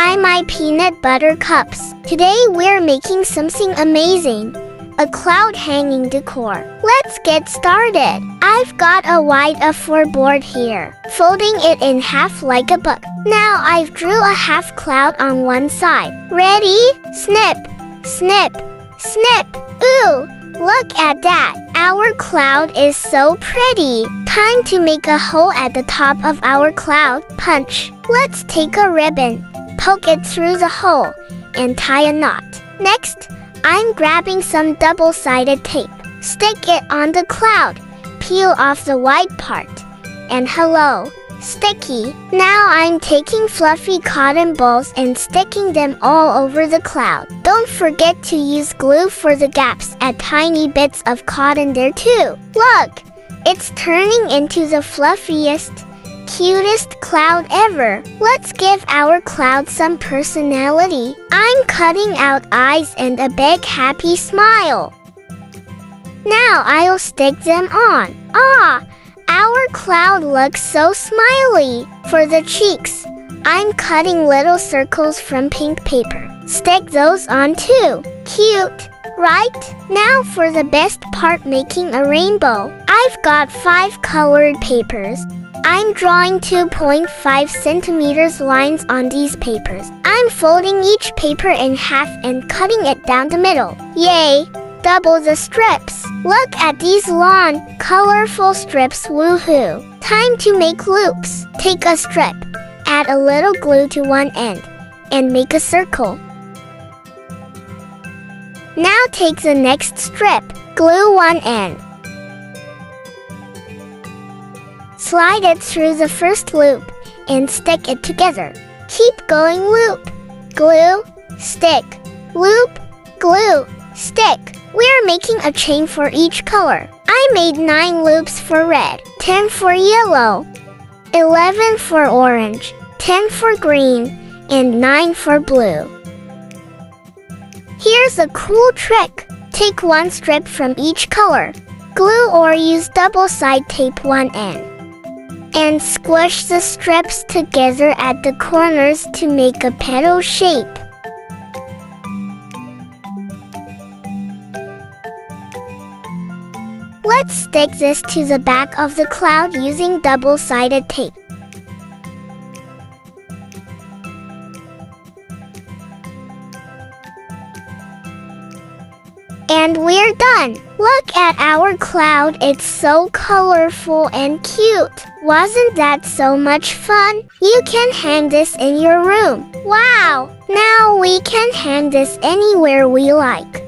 Hi, my peanut butter cups. Today we're making something amazing. A cloud hanging decor. Let's get started. I've got a white A4 board here, folding it in half like a book. Now I've drew a half cloud on one side. Ready? Snip, snip, snip. Ooh, look at that. Our cloud is so pretty. Time to make a hole at the top of our cloud. Punch. Let's take a ribbon, poke it through the hole, and tie a knot. Next, I'm grabbing some double-sided tape. Stick it on the cloud. Peel off the white part. And hello, sticky. Now I'm taking fluffy cotton balls and sticking them all over the cloud. Don't forget to use glue for the gaps. Add tiny bits of cotton there too. Look, it's turning into the fluffiest, cutest cloud ever. Let's give our cloud some personality. I'm cutting out eyes and a big happy smile. Now I'll stick them on. Our cloud looks so smiley. For the cheeks, I'm cutting little circles from pink paper. Stick those on too. Cute, right? Now for the best part, making a rainbow. I've got 5 colored papers. I'm drawing 2.5 centimeters lines on these papers. I'm folding each paper in half and cutting it down the middle. Yay! Double the strips. Look at these long, colorful strips. Woohoo! Time to make loops. Take a strip, add a little glue to one end, and make a circle. Now take the next strip, glue one end. Slide it through the first loop and stick it together. Keep going. Loop, glue, stick, loop, glue, stick. We're making a chain for each color. I made 9 loops for red, 10 for yellow, 11 for orange, 10 for green, and 9 for blue. Here's a cool trick. Take one strip from each color. Glue or use double-side tape one end. And squish the strips together at the corners to make a petal shape. Let's stick this to the back of the cloud using double-sided tape. And we're done! Look at our cloud, it's so colorful and cute. Wasn't that so much fun? You can hang this in your room. Wow! Now we can hang this anywhere we like.